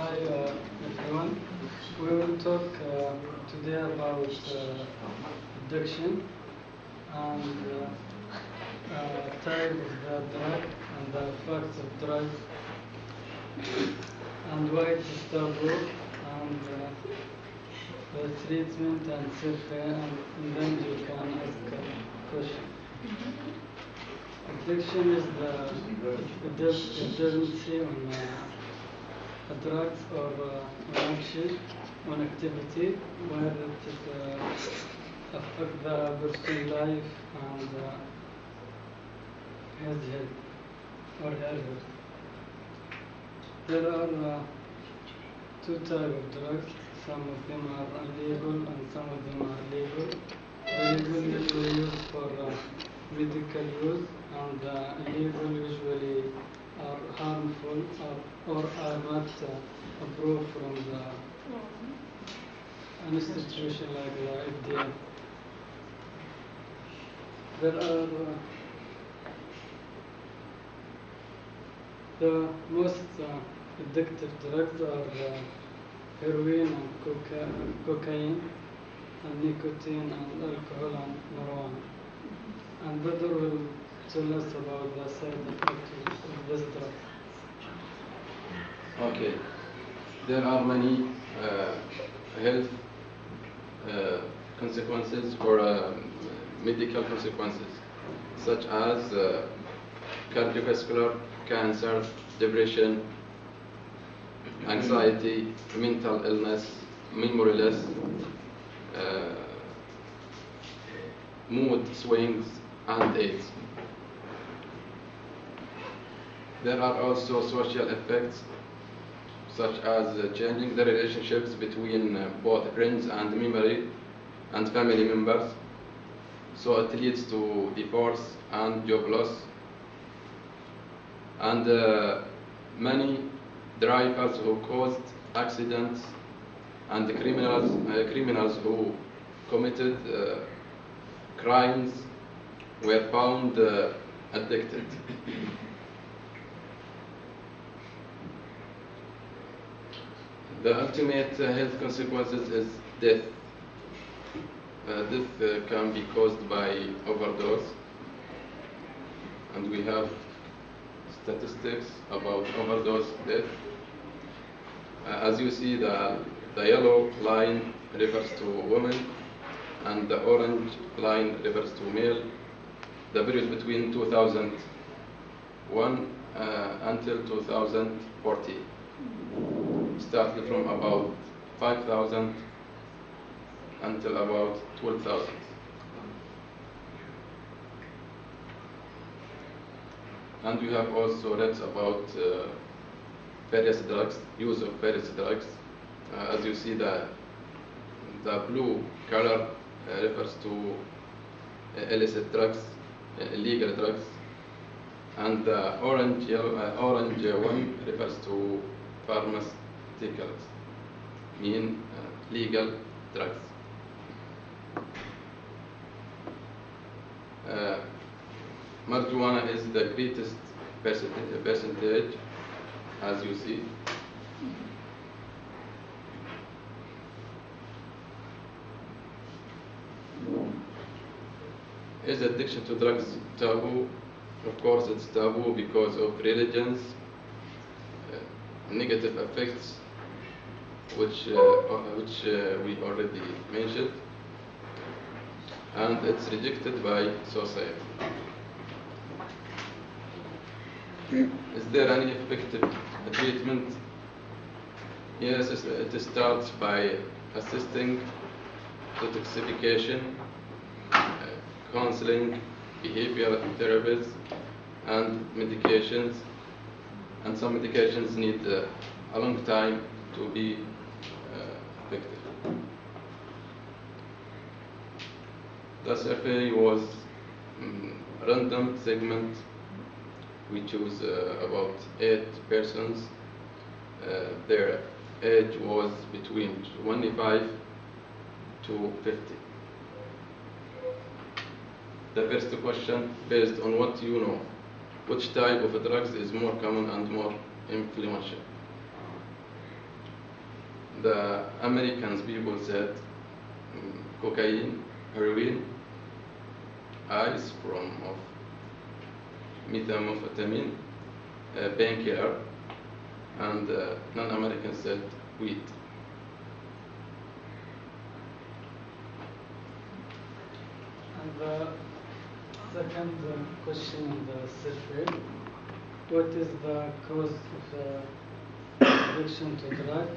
Hi everyone. We will talk today about addiction and type of the drug and the effects of drugs and why it is taboo and the treatment and self-care and then you can ask a question. Addiction is the dependency on drugs or on action, on activity where it is, affect the person's life and his health or her health. There are two types of drugs. Some of them are illegal and some of them are legal. The legal usually used for medical use and illegal usually are harmful or are not approved from the an institution like the FDA. There are the most addictive drugs are heroin and cocaine and nicotine and alcohol and marijuana. And Badr will tell us about the side effects of this drug. Okay, there are many health consequences or medical consequences, such as cardiovascular, cancer, depression, anxiety, mental illness, memory loss, uh, mood swings, and AIDS. There are also social effects such as changing the relationships between both friends and memory and family members. So it leads to divorce and job loss. And many drivers who caused accidents and criminals who committed crimes were found addicted. The ultimate health consequences is death. Death can be caused by overdose, and we have statistics about overdose death. As you see, the yellow line refers to women, and the orange line refers to male. The period between 2001 until 2014 started from about 5,000 until about 12,000. And we have also read about various drugs, use of various drugs. As you see, the blue color refers to illicit drugs, illegal drugs, and the orange one refers to pharmaceuticals, mean legal drugs. Marijuana is the greatest percentage, as you see. Is addiction to drugs taboo? Of course, it's taboo because of religions, negative effects, which we already mentioned, and it's rejected by society. Is there any effective treatment? Yes, it starts by assisting detoxification, counseling, behavioral therapies, and medications. And some medications need a long time to be effective. The survey was random segment. We choose about 8 persons. Their age was between 25 to 50. The first question, based on what you know, which type of drugs is more common and more influential? the Americans people said cocaine, heroin, ice from of methamphetamine, painkiller, and non-Americans said weed. And the second question in the survey, what is the cause of addiction to drug?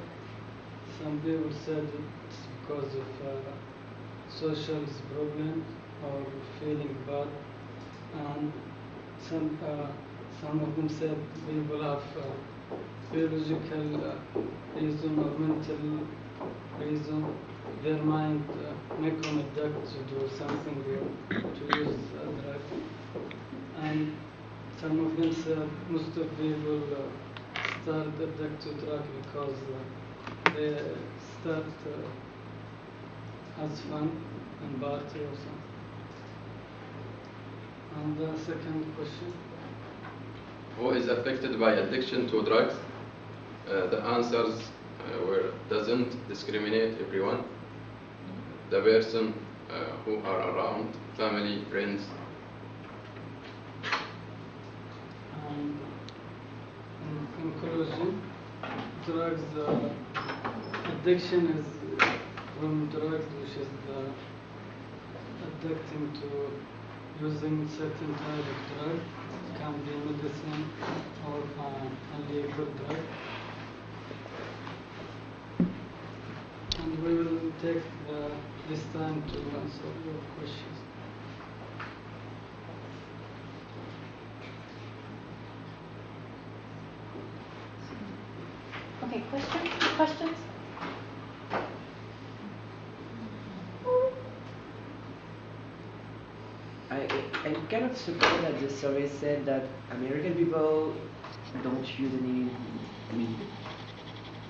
Some people said it's because of social problems or feeling bad, and some of them said people have biological reason or mental reason. Their mind make them addicted to do something to use a drug, and some of them said most of people start addicted to drug because they start as fun and party or something. And the second question. Who is affected by addiction to drugs? The answers were doesn't discriminate everyone. The person who are around, family, friends. And in conclusion, drugs addiction is from drugs, which is addicting to using certain type of drug. It can be medicine or illegal drug. And we will take this time to answer your questions. Okay, questions? I'm kind of surprised that the survey said that American people don't use any weed.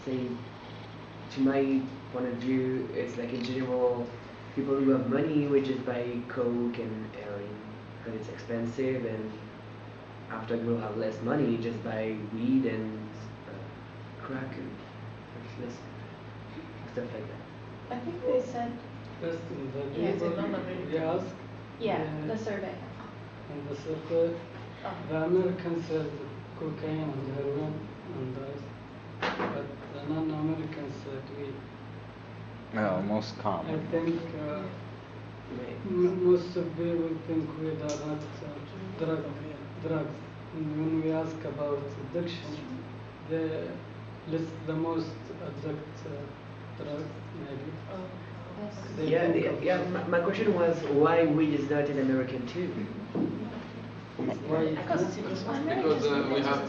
Saying, to my point of view, it's like in general, people who have money will just buy coke and heroin because it's expensive, and after you will have less money, just buy weed and crack and less stuff like that. I think they said, First, the Yes, people we asked, yeah, the survey. in the survey, Oh. the Americans said cocaine and heroin and ice, but the non-Americans said weed. No, most I common. think most of people think weed are not drugs. And when we ask about addiction, they list the most addict drugs, maybe. They Yeah, think of- yeah. My question was why weed is not in American too. Why? Because we have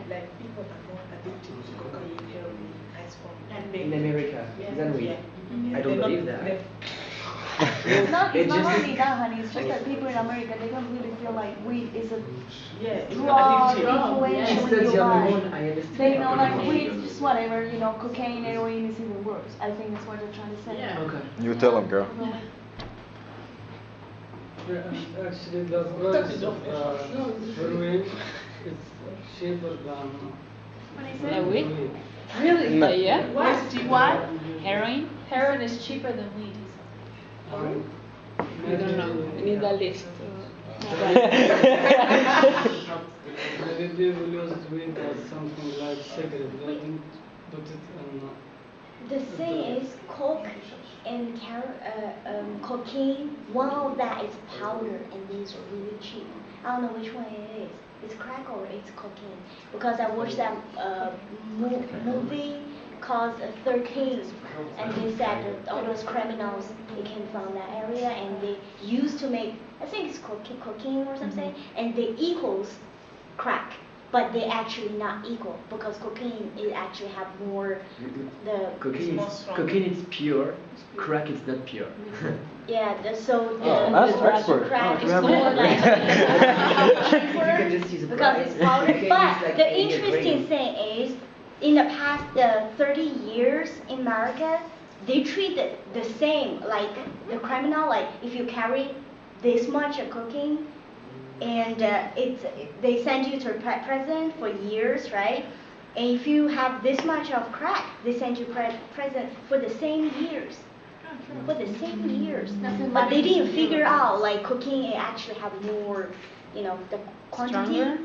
Like people are more addicted to cocaine, heroin, ice bomb. In America, isn't weed? Yeah. I don't They're believe not- that. It's not It just- only that, honey. It's just that people in America, they don't really feel like weed is a Yeah, it's drug addictive. influence It's in not your the only life. one, I understand. They know like weed is just whatever, cocaine, heroin is even worse. I think that's what they're trying to say. Yeah. Okay. You tell them, girl. Yeah, and actually the price of heroin is cheaper than What is The it? weed? weed. Really? No. Yeah. What? Heroin? Heroin is cheaper than weed. I don't know. I need a list. Maybe people use weed as something like cigarette. They didn't put it in. The thing is, coke and cocaine, one of that is powder and these are really cheap. I don't know which one it is. It's crack or it's cocaine. Because I watched that movie called 13, and they said that all those criminals, they came from that area and they used to make, I think it's cocaine or something, and they equals crack. But they actually not equal because cocaine it actually have more the Cocaine is pure, crack is not pure. so that's the expert. crack Oh, is really? more like You can just use a because price. it's powder. Cocaine is But like the eating a interesting grain. thing is, in the past 30 years in America, they treat it the same like the criminal. Like if you carry this much of cocaine, and they send you to prison for years, right? And if you have this much of crack, they send you present for the same years. For the same years. But they didn't figure out like cocaine it actually have more, the quantity. Stronger?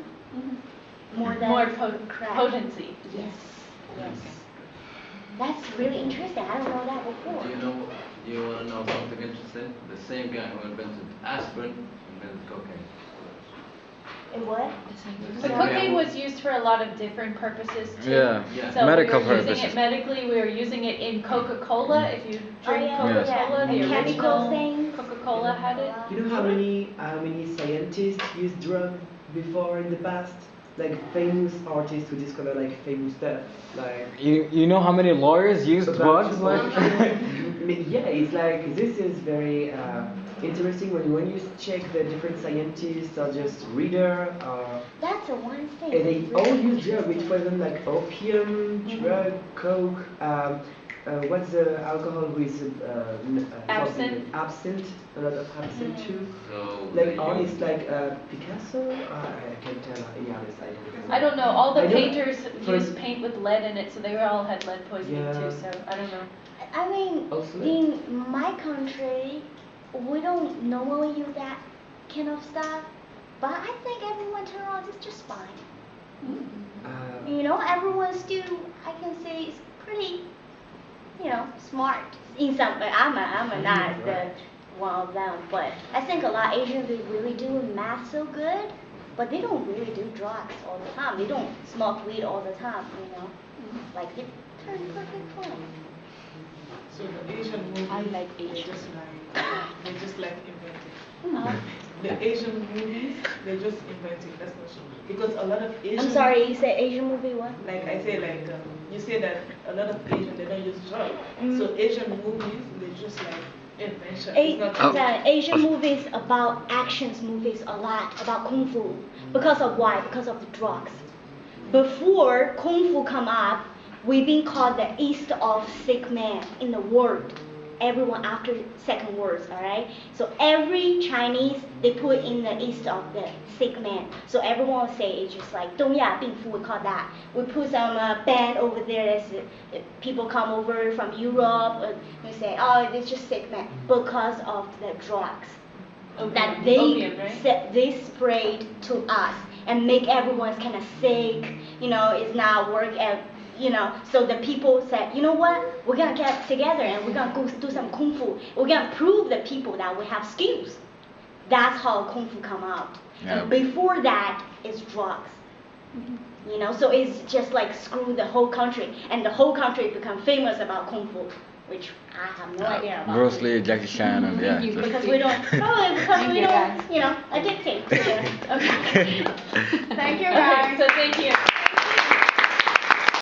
More than More crack. potency. Yes. Yes. That's really interesting. I don't know that before. Do you want to know something interesting? The same guy who invented aspirin invented cocaine. And what? But cocaine was used for a lot of different purposes too. Yeah. So Medical we were using purposes. it medically. We were using it in Coca-Cola. If you drink yeah, Coca-Cola, yeah. the And chemical original things. Coca-Cola had it. You know how many scientists used drugs before in the past? Like famous artists who discover like famous stuff. Like You know how many lawyers use about drugs? yeah, it's like this is very interesting when you check the different scientists or just reader or That's a one thing. and they really all use drug which wasn't like opium, drug, coke, what's the alcohol with Absinthe. absinthe, a lot of absinthe too. So Like they artists used- like Picasso, I can't tell any artist. I don't know. All the I know- painters for- used paint with lead in it, so they all had lead poisoning Yeah. too. So I don't know. I mean, Also- in my country, we don't normally use that kind of stuff, but I think everyone turn out is just fine. Everyone still, I can say, is pretty, smart in some way. I'm not the one of them, but I think a lot of Asians, they really do math so good, but they don't really do drugs all the time. They don't smoke weed all the time, Like, they turn perfect fine. So the Asian movies, I like they Asian. just like inventing. The Asian movies, they just inventing. That's not true. Because a lot of Asian. I'm sorry, you said Asian movie what? Like I say, you say that a lot of Asian they don't use drugs. So Asian movies, they just like invention. It's not true. Asian movies about actions movies a lot about kung fu. Because of why? Because of the drugs. Before kung fu come up, we've been called the east of sick man in the world. Everyone after second words, all right? So every Chinese, they put in the east of the sick man. So everyone will say it's just like 东亚病夫, we call that. We put some band over there as people come over from Europe. We say, oh, it's just sick man because of the drugs that Opium, right? they sprayed to us and make everyone kind of sick. It's not work. So the people said, you know what? We're gonna get together and we're gonna go do some kung fu. We're gonna prove the people that we have skills. That's how kung fu come out. Yeah. And before that, it's drugs. So it's just like screw the whole country, and the whole country become famous about kung fu, which I have no idea about. Bruce Lee, Jackie Chan, and yeah. you. just- Because we don't, probably because we don't, addicted to it. Okay. Thank you Okay, guys. so thank you.